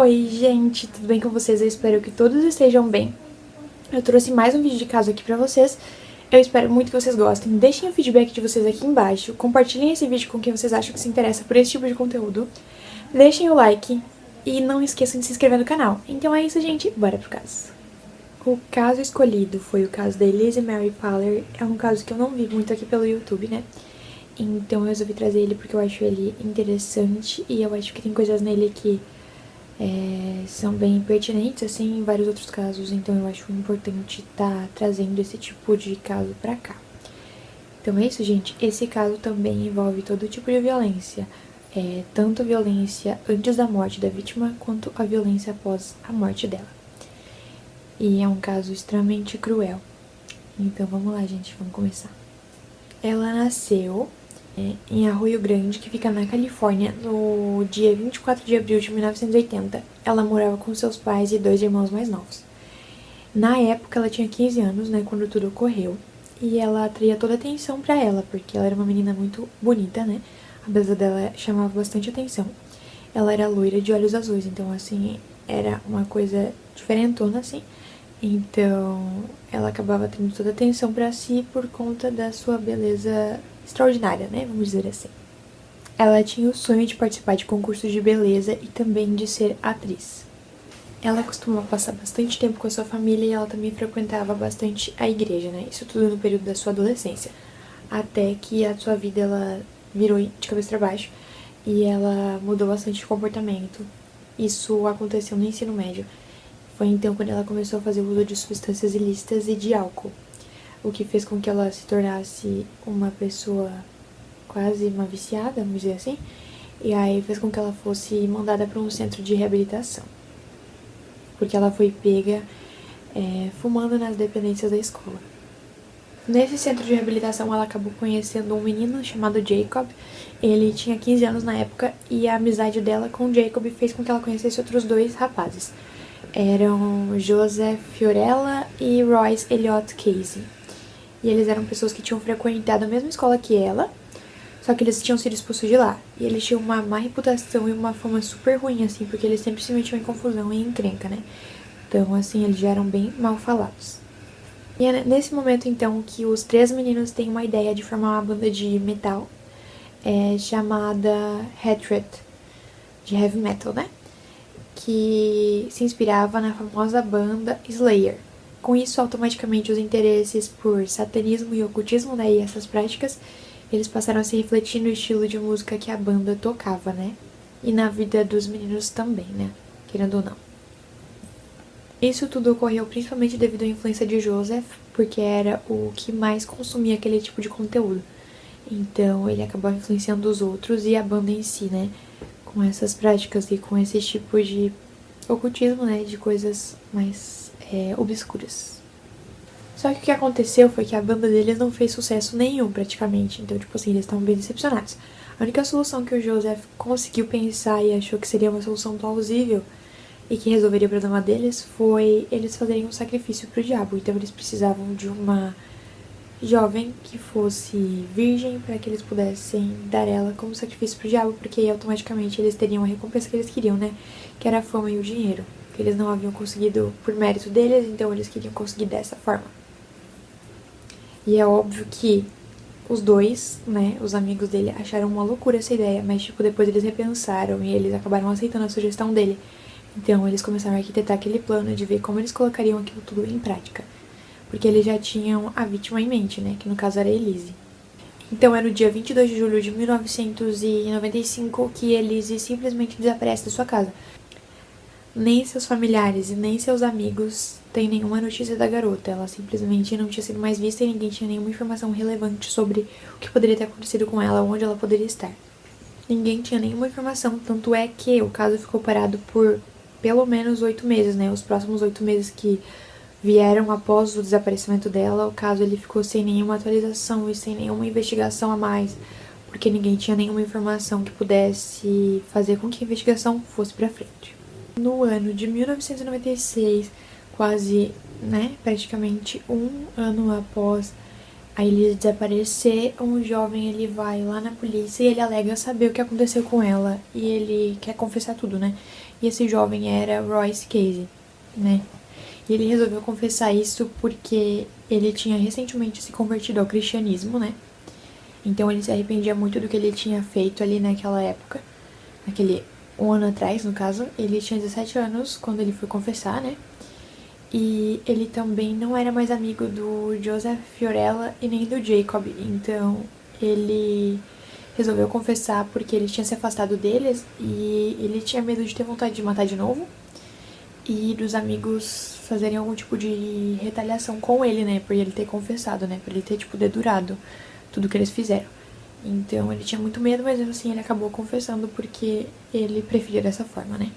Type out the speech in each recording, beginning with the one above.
Oi gente, tudo bem com vocês? Eu espero que todos estejam bem. Eu trouxe mais um vídeo de caso aqui pra vocês. Eu espero muito que vocês gostem. Deixem o feedback de vocês aqui embaixo. Compartilhem esse vídeo com quem vocês acham que se interessa por esse tipo de conteúdo. Deixem o like e não esqueçam de se inscrever no canal. Então é isso, gente. Bora pro caso. O caso escolhido foi o caso da Elise Mary Fowler. É um caso que eu não vi muito aqui pelo YouTube, né? Então eu resolvi trazer ele porque eu acho ele interessante e eu acho que tem coisas nele que são bem pertinentes, assim, em vários outros casos. Então eu acho importante estar trazendo esse tipo de caso pra cá. Então é isso, gente. Esse caso também envolve todo tipo de violência. Tanto a violência antes da morte da vítima, quanto a violência após a morte dela. E é um caso extremamente cruel. Então vamos lá, gente, vamos começar. Ela nasceu em Arroio Grande, que fica na Califórnia, no dia 24 de abril de 1980. Ela morava com seus pais e 2 irmãos mais novos. Na época, ela tinha 15 anos, né, quando tudo ocorreu. E ela atraía toda a atenção pra ela, porque ela era uma menina muito bonita, né? A beleza dela chamava bastante atenção. Ela era loira de olhos azuis, então, assim, era uma coisa diferentona, assim. Então, ela acabava tendo toda a atenção pra si por conta da sua beleza extraordinária, né? Vamos dizer assim. Ela tinha o sonho de participar de concursos de beleza e também de ser atriz. Ela costumava passar bastante tempo com a sua família e ela também frequentava bastante a igreja, né? Isso tudo no período da sua adolescência. Até que a sua vida, ela virou de cabeça para baixo e ela mudou bastante de comportamento. Isso aconteceu no ensino médio. Foi então quando ela começou a fazer uso de substâncias ilícitas e de álcool, o que fez com que ela se tornasse uma pessoa quase uma viciada, vamos dizer assim, e aí fez com que ela fosse mandada para um centro de reabilitação, porque ela foi pega fumando nas dependências da escola. Nesse centro de reabilitação, ela acabou conhecendo um menino chamado Jacob. Ele tinha 15 anos na época e a amizade dela com Jacob fez com que ela conhecesse outros 2 rapazes. Eram Joseph Fiorella e Royce Elliott Casey. E eles eram pessoas que tinham frequentado a mesma escola que ela, só que eles tinham sido expulsos de lá. E eles tinham uma má reputação e uma fama super ruim, assim, porque eles sempre se metiam em confusão e encrenca, né? Então, assim, eles já eram bem mal falados. E é nesse momento, então, que os 3 meninos têm uma ideia de formar uma banda de metal chamada Hatred, de heavy metal, né? Que se inspirava na famosa banda Slayer. Com isso, automaticamente, os interesses por satanismo e ocultismo, né, e essas práticas, eles passaram a se refletir no estilo de música que a banda tocava, né? E na vida dos meninos também, né? Querendo ou não. Isso tudo ocorreu principalmente devido à influência de Joseph, porque era o que mais consumia aquele tipo de conteúdo. Então, ele acabou influenciando os outros e a banda em si, né? Com essas práticas e com esse tipo de ocultismo, né, de coisas mais obscuras. Só que o que aconteceu foi que a banda deles não fez sucesso nenhum, praticamente. Então, tipo assim, eles estavam bem decepcionados. A única solução que o Joseph conseguiu pensar e achou que seria uma solução plausível e que resolveria o problema deles foi eles fazerem um sacrifício pro diabo. Então, eles precisavam de uma jovem que fosse virgem para que eles pudessem dar ela como sacrifício pro diabo, porque aí automaticamente eles teriam a recompensa que eles queriam, né? Que era a fama e o dinheiro, que eles não haviam conseguido por mérito deles, então eles queriam conseguir dessa forma. E é óbvio que os 2, né, os amigos dele, acharam uma loucura essa ideia, mas tipo, depois eles repensaram e eles acabaram aceitando a sugestão dele. Então eles começaram a arquitetar aquele plano de ver como eles colocariam aquilo tudo em prática. Porque eles já tinham a vítima em mente, né? Que no caso era a Elise. Então é no dia 22 de julho de 1995 que Elise simplesmente desaparece da sua casa. Nem seus familiares e nem seus amigos têm nenhuma notícia da garota. Ela simplesmente não tinha sido mais vista e ninguém tinha nenhuma informação relevante sobre o que poderia ter acontecido com ela, onde ela poderia estar. Ninguém tinha nenhuma informação, tanto é que o caso ficou parado por pelo menos 8 meses, né? Os próximos 8 meses que vieram após o desaparecimento dela, o caso ele ficou sem nenhuma atualização e sem nenhuma investigação a mais, porque ninguém tinha nenhuma informação que pudesse fazer com que a investigação fosse pra frente. No ano de 1996, quase, né, praticamente um ano após a Elise desaparecer, um jovem ele vai lá na polícia e ele alega saber o que aconteceu com ela e ele quer confessar tudo, né? e esse jovem era Royce Casey, né? E ele resolveu confessar isso porque ele tinha recentemente se convertido ao cristianismo, né? Então ele se arrependia muito do que ele tinha feito ali naquela época. Naquele um ano atrás, no caso. Ele tinha 17 anos quando ele foi confessar, né? E ele também não era mais amigo do Joseph Fiorella e nem do Jacob. Então ele resolveu confessar porque ele tinha se afastado deles e ele tinha medo de ter vontade de matar de novo. E dos amigos fazerem algum tipo de retaliação com ele, né? Por ele ter confessado, né? Por ele ter, tipo, dedurado tudo que eles fizeram. Então ele tinha muito medo, mas mesmo assim ele acabou confessando porque ele preferia dessa forma, né?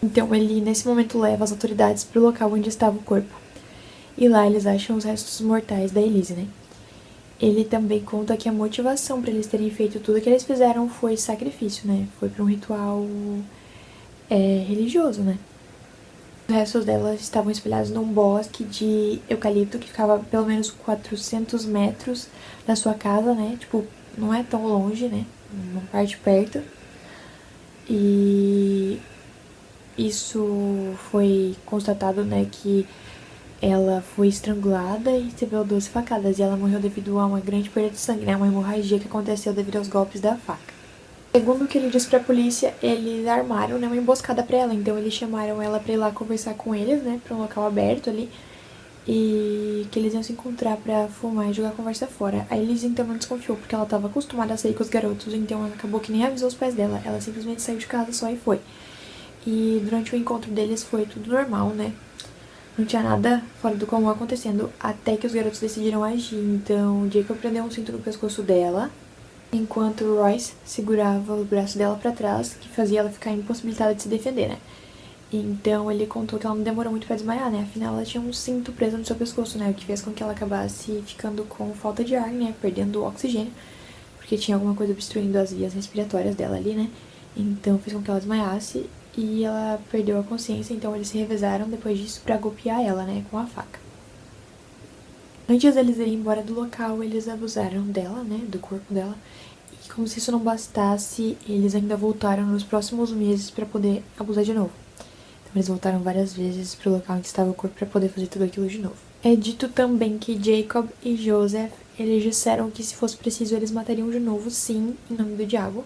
Então ele, nesse momento, leva as autoridades pro local onde estava o corpo. E lá eles acham os restos mortais da Elise, né? Ele também conta que a motivação para eles terem feito tudo que eles fizeram foi sacrifício, né? Foi para um ritual religioso, né? Os restos dela estavam espalhados num bosque de eucalipto que ficava pelo menos 400 metros da sua casa, né? Tipo, não é tão longe, né? Uma parte perto. E isso foi constatado, né, que ela foi estrangulada e recebeu 12 facadas. E ela morreu devido a uma grande perda de sangue, né? Uma hemorragia que aconteceu devido aos golpes da faca. Segundo o que ele disse pra polícia, eles armaram, né, uma emboscada pra ela. Então eles chamaram ela pra ir lá conversar com eles, né, pra um local aberto ali. E que eles iam se encontrar pra fumar e jogar a conversa fora. A Elise então não desconfiou, porque ela tava acostumada a sair com os garotos. Então ela acabou que nem avisou os pais dela. Ela simplesmente saiu de casa só e foi. E durante o encontro deles foi tudo normal, né? Não tinha nada fora do comum acontecendo. Até que os garotos decidiram agir. Então Jacob prendeu um cinto no pescoço dela, enquanto Royce segurava o braço dela pra trás, que fazia ela ficar impossibilitada de se defender, né? Então ele contou que ela não demorou muito pra desmaiar, né? Afinal ela tinha um cinto preso no seu pescoço, né? O que fez com que ela acabasse ficando com falta de ar, né? Perdendo o oxigênio, porque tinha alguma coisa obstruindo as vias respiratórias dela ali, né? Então fez com que ela desmaiasse e ela perdeu a consciência. Então eles se revezaram depois disso pra golpear ela, né? Com a faca. Antes deles irem embora do local, eles abusaram dela, né? Do corpo dela. E como se isso não bastasse, eles ainda voltaram nos próximos meses pra poder abusar de novo. Então eles voltaram várias vezes pro local onde estava o corpo pra poder fazer tudo aquilo de novo. É dito também que Jacob e Joseph, eles disseram que se fosse preciso eles matariam de novo, sim, em nome do diabo.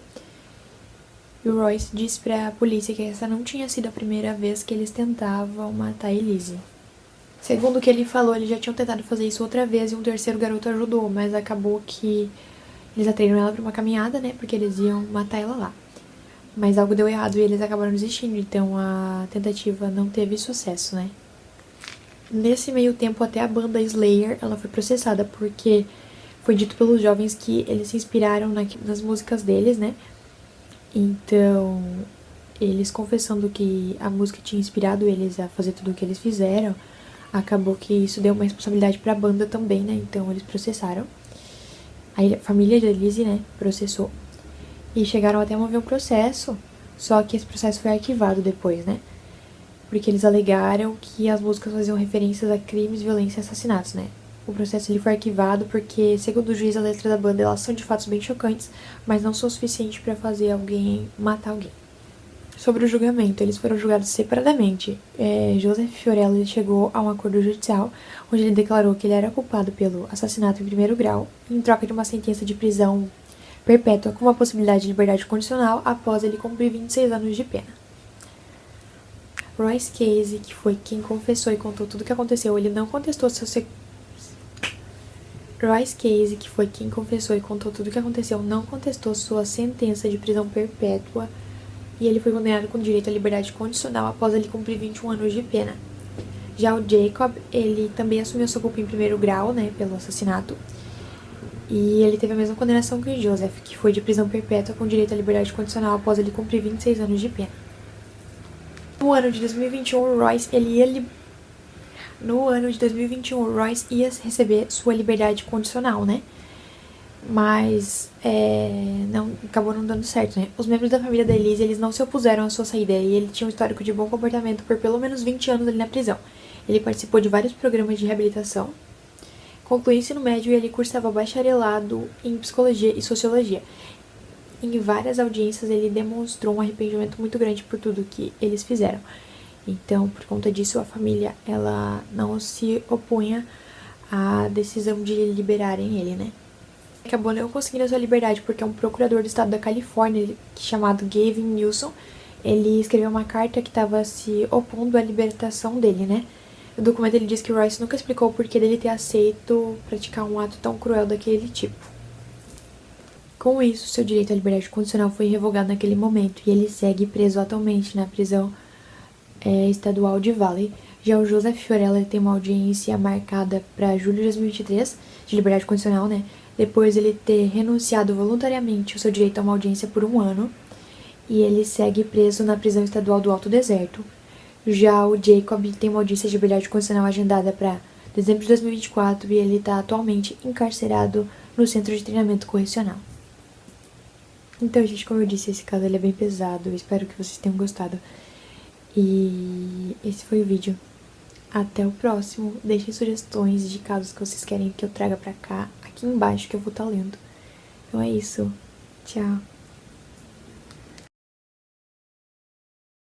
E o Royce disse pra polícia que essa não tinha sido a primeira vez que eles tentavam matar Elise. Segundo o que ele falou, eles já tinham tentado fazer isso outra vez e um terceiro garoto ajudou, mas acabou que eles atraíram ela pra uma caminhada, né, porque eles iam matar ela lá. Mas algo deu errado e eles acabaram desistindo, então a tentativa não teve sucesso, né. Nesse meio tempo, até a banda Slayer, ela foi processada, porque foi dito pelos jovens que eles se inspiraram nas músicas deles, né. Então, eles confessando que a música tinha inspirado eles a fazer tudo o que eles fizeram, acabou que isso deu uma responsabilidade pra banda também, né? Então eles processaram. Aí a família de Elise, né, processou. E chegaram até a mover um processo, só que esse processo foi arquivado depois, né? Porque eles alegaram que as músicas faziam referências a crimes, violência e assassinatos, né? O processo ele foi arquivado porque, segundo o juiz, a letra da banda, elas são de fato bem chocantes, mas não são o suficiente pra fazer alguém matar alguém. Sobre o julgamento, eles foram julgados separadamente. Joseph Fiorella chegou a um acordo judicial, onde ele declarou que ele era culpado pelo assassinato em primeiro grau, em troca de uma sentença de prisão perpétua com uma possibilidade de liberdade condicional após ele cumprir 26 anos de pena. Royce Casey, que foi quem confessou e contou tudo o que aconteceu, ele não contestou Royce Casey, que foi quem confessou e contou tudo o que aconteceu, não contestou sua sentença de prisão perpétua. E ele foi condenado com direito à liberdade condicional após ele cumprir 21 anos de pena. Já o Jacob, ele também assumiu sua culpa em primeiro grau, né, pelo assassinato. E ele teve a mesma condenação que o Joseph, que foi de prisão perpétua com direito à liberdade condicional após ele cumprir 26 anos de pena. No ano de 2021, o Royce ia receber sua liberdade condicional, né? Mas acabou não dando certo, né? Os membros da família da Elise, eles não se opuseram à sua saída e ele tinha um histórico de bom comportamento por pelo menos 20 anos ali na prisão. Ele participou de vários programas de reabilitação, concluiu o ensino médio e ele cursava bacharelado em psicologia e sociologia. em várias audiências ele demonstrou um arrependimento muito grande por tudo que eles fizeram. Então, por conta disso, a família, ela não se opunha à decisão de liberarem ele, né? Acabou não conseguindo a sua liberdade porque um procurador do estado da Califórnia, chamado Gavin Newsom, ele escreveu uma carta que estava se opondo à libertação dele, né? No documento ele diz que Royce nunca explicou o porquê dele ter aceito praticar um ato tão cruel daquele tipo. Com isso, seu direito à liberdade condicional foi revogado naquele momento e ele segue preso atualmente na prisão estadual de Valley. Já o Joseph Fiorella tem uma audiência marcada para julho de 2023, de liberdade condicional, né? Depois ele ter renunciado voluntariamente o seu direito a uma audiência por 1 ano, e ele segue preso na prisão estadual do Alto Deserto. Já o Jacob tem uma audiência de liberdade condicional agendada para dezembro de 2024 e ele está atualmente encarcerado no Centro de Treinamento Correcional. Então, gente, como eu disse, esse caso ele é bem pesado. Eu espero que vocês tenham gostado. E esse foi o vídeo. Até o próximo. Deixem sugestões de casos que vocês querem que eu traga pra cá, aqui embaixo, que eu vou estar lendo. Então é isso. Tchau.